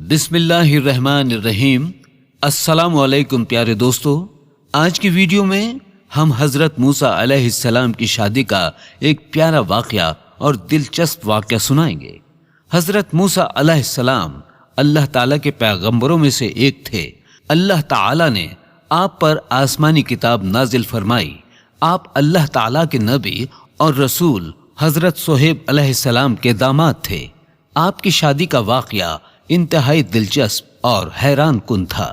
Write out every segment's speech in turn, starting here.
बिस्मिल्लाहिर्रहमानिर्रहीम। अस्सलाम वालेकुम प्यारे दोस्तों, आज की वीडियो में हम हजरत मूसा अलैहिस्सलाम की शादी का एक प्यारा वाकया और दिलचस्प वाकया सुनाएंगे। हजरत मूसा अलैहिस्सलाम अल्लाह ताला के पैगंबरों में से एक थे। अल्लाह ताला ने आप पर आसमानी किताब नाजिल फरमाई। आप अल्लाह ताला के नबी और रसूल हजरत सोहेब अलैहिस्सलाम के दामाद थे। आपकी शादी का वाकया इंतहाई दिलचस्प और हैरान कुन था।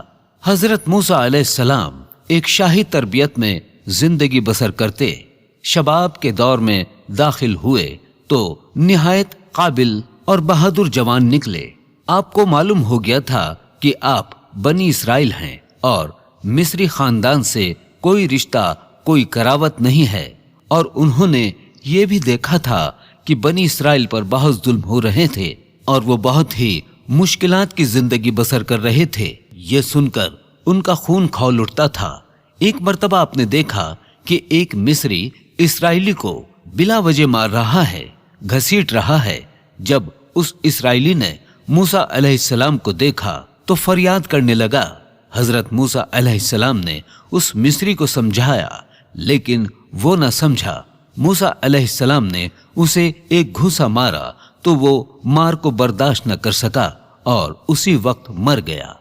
हजरत मूसा अलैहिस्सलाम एक शाही तरबियत में जिंदगी बसर करते शबाब के दौर में दाखिल हुए तो निहायत काबिल और बहादुर जवान निकले। आपको मालूम हो गया था कि आप बनी इसराइल हैं और मिस्री खानदान से कोई रिश्ता, कोई करावत नहीं है, और उन्होंने ये भी देखा था कि बनी इसराइल पर बहुत जुल्म हो रहे थे और वो बहुत ही मुश्किलात की जिंदगी बसर कर रहे थे। ये सुनकर उनका खून खौल उठता था। एक मर्तबा आपने देखा कि एक मिस्री इसराइली को बिला वजह मार रहा है, घसीट रहा है। जब उस इसराइली ने मूसा अलैहिस्सलाम को देखा तो फरियाद करने लगा। हजरत मूसा अलैहिस्सलाम ने उस मिस्री को समझाया, लेकिन वो न समझा। मूसा अलैहिस्सलाम ने उसे एक घूसा मारा तो वो मार को बर्दाश्त न कर सका और उसी वक्त मर गया।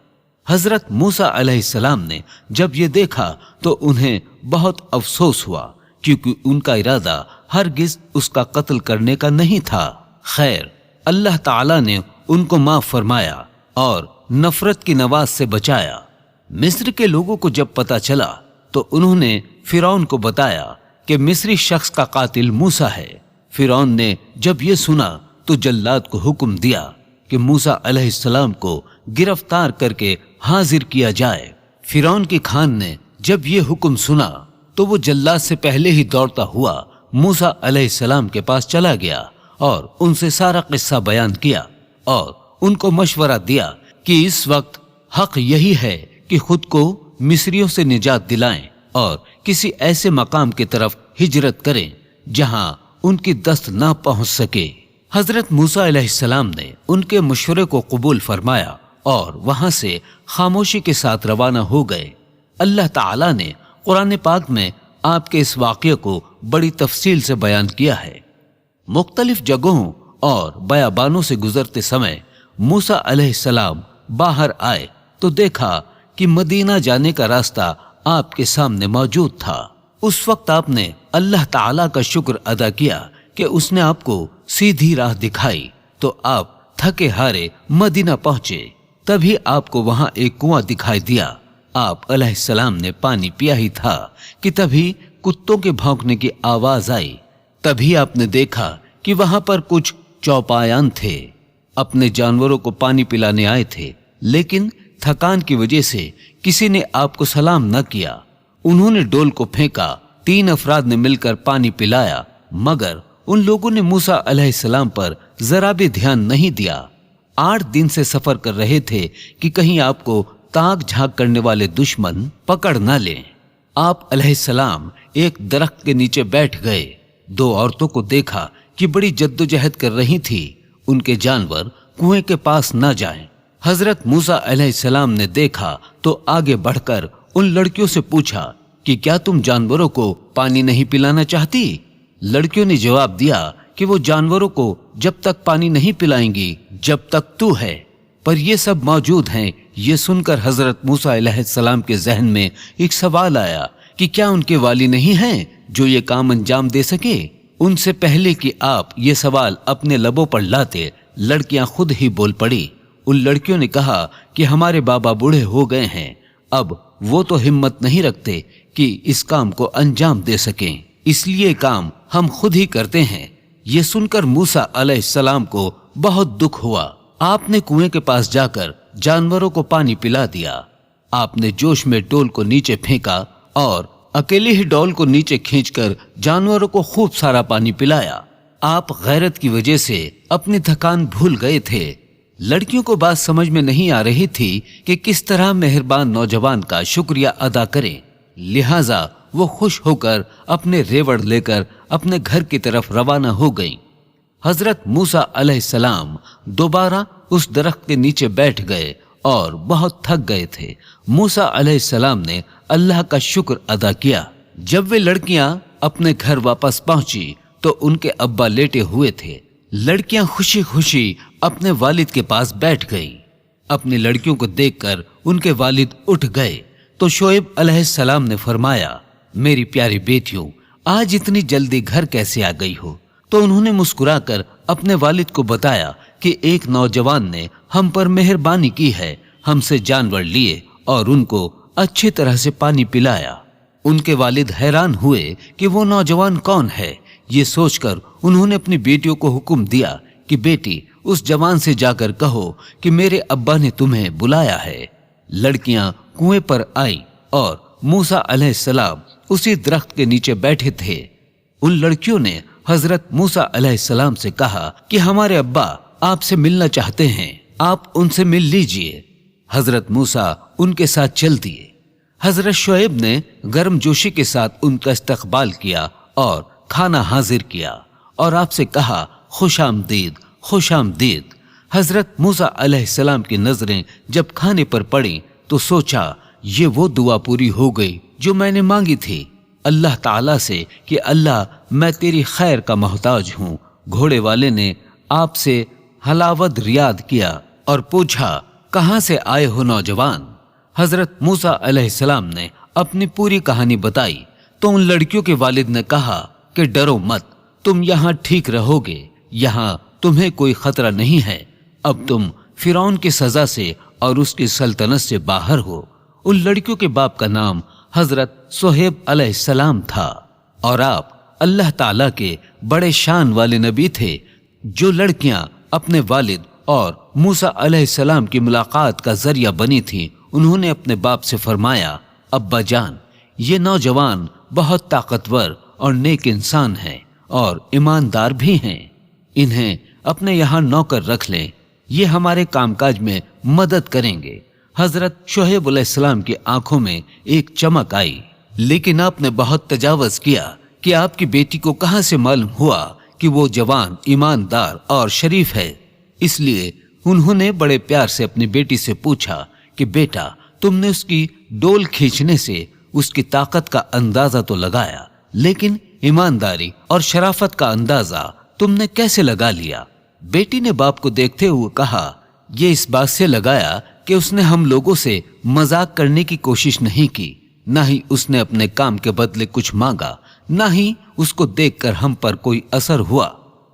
हजरत मूसा अलैहिस्सलाम ने जब ये देखा तो उन्हें बहुत अफसोस हुआ, क्योंकि उनका इरादा हरगिज उसका कत्ल करने का नहीं था। खैर, अल्लाह ताला ने उनको माफ फरमाया और नफरत की नवाज से बचाया। मिस्र के लोगों को जब पता चला तो उन्होंने फिरौन को बताया कि मिस्री शख्स का कातिल मूसा है। फिरौन ने जब ये सुना तो जल्लाद को हुक्म दिया कि मूसा अलैहिस्सलाम को गिरफ्तार करके हाजिर किया जाए। फिरौन की खान ने जब ये हुक्म सुना तो वो जल्लाद से पहले ही दौड़ता हुआ मूसा अलैहिस्सलाम के पास चला गया और उनसे सारा किस्सा बयान किया और उनको मशवरा दिया कि इस वक्त हक यही है कि खुद को मिस्रियों से निजात दिलाएं और किसी ऐसे मकाम की तरफ हिजरत करें जहां उनकी दस्त ना पहुंच सके। हजरत मूसा अलैहिस्सलाम ने उनके मशवरे को कबूल फरमाया और वहां से खामोशी के साथ रवाना हो गए। अल्लाह ताला ने कुरान पाक में आपके इस वाक़ये को बड़ी तफसील से बयान किया है। मुख्तलिफ जगहों और बयाबानों से गुजरते समय मूसा अलैहिस्सलाम बाहर आए तो देखा कि मदीना जाने का रास्ता आपके सामने मौजूद था। उस वक्त आपने अल्लाह ताला का शुक्र अदा किया कि उसने आपको सीधी राह दिखाई, तो आप थके हारे मदीना पहुंचे। तभी आपको वहां एक कुआं दिखाई दिया। आप अलैहिस्सलाम ने पानी पिया ही था कि तभी कुत्तों के भौंकने की आवाज आई। तभी आपने देखा कि वहां पर कुछ चौपायान थे, अपने जानवरों को पानी पिलाने आए थे, लेकिन थकान की वजह से किसी ने आपको सलाम न किया। उन्होंने डोल को फेंका। 3 अफराद ने मिलकर पानी पिलाया, मगर उन लोगों ने मूसा अलैहिस्सलाम पर जरा भी ध्यान नहीं दिया। 8 दिन से सफर कर रहे थे कि कहीं आपको ताक झांक करने वाले दुश्मन पकड़ न लें। आप अलैहिस्सलाम एक दरख्त के नीचे बैठ गए। 2 औरतों को देखा कि बड़ी जद्दोजहद कर रही थी, उनके जानवर कुएं के पास न जाएं। हजरत मूसा अलैहिस्सलाम ने देखा तो आगे बढ़कर उन लड़कियों से पूछा कि क्या तुम जानवरों को पानी नहीं पिलाना चाहती? लड़कियों ने जवाब दिया कि वो जानवरों को जब तक पानी नहीं पिलाएंगी जब तक तू है। पर ये सब मौजूद हैं। ये सुनकर हजरत मूसा अलैहिस्सलाम के जहन में एक सवाल आया कि क्या उनके वाली नहीं हैं जो ये काम अंजाम दे सके? उनसे पहले कि आप ये सवाल अपने लबों पर लाते, लड़कियां खुद ही बोल पड़ी। उन लड़कियों ने कहा कि हमारे बाबा बूढ़े हो गए हैं, अब वो तो हिम्मत नहीं रखते कि इस काम को अंजाम दे सकें, इसलिए काम हम खुद ही करते हैं। ये सुनकर मूसा अलैहिस्सलाम को बहुत दुख हुआ। आपने कुएं के पास जाकर जानवरों को पानी पिला दिया। आपने जोश में डोल को नीचे फेंका और अकेले ही डोल को नीचे खींचकर जानवरों को खूब सारा पानी पिलाया। आप गैरत की वजह से अपनी थकान भूल गए थे। लड़कियों को बात समझ में नहीं आ रही थी कि किस तरह मेहरबान नौजवान का शुक्रिया अदा करें, लिहाजा वो खुश होकर अपने रेवड़ लेकर अपने घर की तरफ रवाना हो गईं। حضرت موسیٰ علیہ السلام دوبارہ اس درخت کے نیچے بیٹھ گئے اور بہت تھک گئے تھے۔ موسیٰ علیہ السلام نے اللہ کا شکر ادا کیا۔ جب وہ لڑکیاں اپنے گھر واپس پہنچی تو ان کے ابا لیٹے ہوئے تھے۔ لڑکیاں خوشی خوشی اپنے والد کے پاس بیٹھ گئیں۔ اپنی لڑکیوں کو دیکھ کر ان کے والد اٹھ گئے تو شعیب علیہ السلام نے فرمایا، میری پیاری بیٹیوں، آج اتنی جلدی گھر کیسے آ گئی ہو؟ تو انہوں نے مسکرا کر اپنے والد کو بتایا کہ ایک نوجوان نے ہم پر مہربانی کی ہے، ہم سے جانور لیے اور ان کو اچھی طرح سے پانی پلایا۔ ان کے والد حیران ہوئے کہ وہ نوجوان کون ہے۔ یہ سوچ کر انہوں نے اپنی بیٹیوں کو حکم دیا کہ بیٹی اس جوان سے جا کر کہو کہ میرے ابا نے تمہیں بلایا ہے۔ لڑکیاں کنویں پر آئی اور موسیٰ علیہ السلام اسی درخت کے نیچے بیٹھے تھے۔ ان لڑکیوں نے حضرت موسیٰ علیہ السلام سے کہا کہ ہمارے ابا آپ سے ملنا چاہتے ہیں، آپ ان سے مل لیجئے۔ حضرت موسیٰ ان کے ساتھ چل دیے۔ حضرت شعیب نے گرم جوشی کے ساتھ ان کا استقبال کیا اور کھانا حاضر کیا اور آپ سے کہا، خوش آمدید، خوش آمدید۔ حضرت موسیٰ علیہ السلام کی نظریں جب کھانے پر پڑیں تو سوچا، یہ وہ دعا پوری ہو گئی جو میں نے مانگی تھی اللہ تعالیٰ سے کہ اللہ میں تیری خیر کا محتاج ہوں۔ گھوڑے والے نے آپ سے حلاوت ریاد کیا اور پوچھا، کہاں سے آئے ہو نوجوان؟ حضرت موسیٰ علیہ السلام نے اپنی پوری کہانی بتائی تو ان لڑکیوں کے والد نے کہا کہ ڈرو مت، تم یہاں ٹھیک رہو گے، یہاں تمہیں کوئی خطرہ نہیں ہے۔ اب تم فرعون کی سزا سے اور اس کی سلطنت سے باہر ہو۔ ان لڑکیوں کے باپ کا نام حضرت صہیب علیہ السلام تھا اور آپ اللہ تعالیٰ کے بڑے شان والے نبی تھے۔ جو لڑکیاں اپنے والد اور موسیٰ علیہ السلام کی ملاقات کا ذریعہ بنی تھیں، انہوں نے اپنے باپ سے فرمایا، ابا جان، یہ نوجوان بہت طاقتور اور نیک انسان ہیں اور ایماندار بھی ہیں، انہیں اپنے یہاں نوکر رکھ لیں، یہ ہمارے کام کاج میں مدد کریں گے۔ حضرت شعیب علیہ السلام کی آنکھوں میں ایک چمک آئی، لیکن آپ نے بہت تجاوز کیا کہ آپ کی بیٹی کو کہاں سے معلوم ہوا کہ وہ جوان ایماندار اور شریف ہے۔ اس لیے انہوں نے بڑے پیار سے اپنی بیٹی سے پوچھا کہ بیٹا، تم نے اس کی ڈول کھینچنے سے اس کی طاقت کا اندازہ تو لگایا، لیکن ایمانداری اور شرافت کا اندازہ تم نے کیسے لگا لیا؟ بیٹی نے باپ کو دیکھتے ہوئے کہا، یہ اس بات سے لگایا کہ اس نے ہم لوگوں سے مذاق کرنے کی کوشش نہیں کی، نہ ہی اس نے اپنے کام کے بدلے کچھ مانگا، نہ ہی اس کو دیکھ کر ہم پر کوئی اثر ہوا۔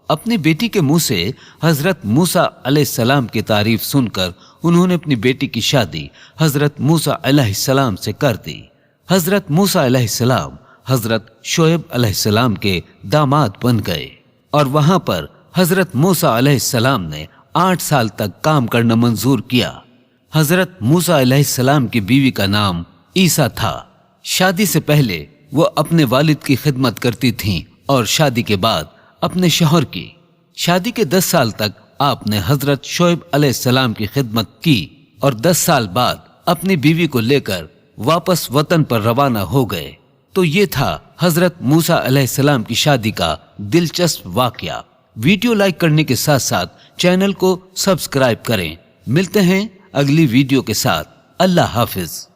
اپنی بیٹی کے منہ سے حضرت موسیٰ علیہ السلام کی تعریف سن کر انہوں نے اپنی بیٹی کی شادی حضرت موسیٰ علیہ السلام سے کر دی۔ حضرت موسیٰ علیہ السلام حضرت شعیب علیہ السلام کے داماد بن گئے اور وہاں پر حضرت موسیٰ علیہ السلام نے 8 سال تک کام کرنا منظور کیا۔ حضرت موسیٰ علیہ السلام کی بیوی کا نام عیسیٰ تھا۔ شادی سے پہلے وہ اپنے والد کی خدمت کرتی تھیں اور شادی کے بعد اپنے شوہر کی۔ شادی کے 10 سال تک آپ نے حضرت شعیب علیہ السلام کی خدمت کی اور 10 سال بعد اپنی بیوی کو لے کر واپس وطن پر روانہ ہو گئے۔ تو یہ تھا حضرت موسیٰ علیہ السلام کی شادی کا دلچسپ واقعہ۔ ویڈیو لائک کرنے کے ساتھ ساتھ چینل کو سبسکرائب کریں۔ ملتے ہیں اگلی ویڈیو کے ساتھ۔ اللہ حافظ۔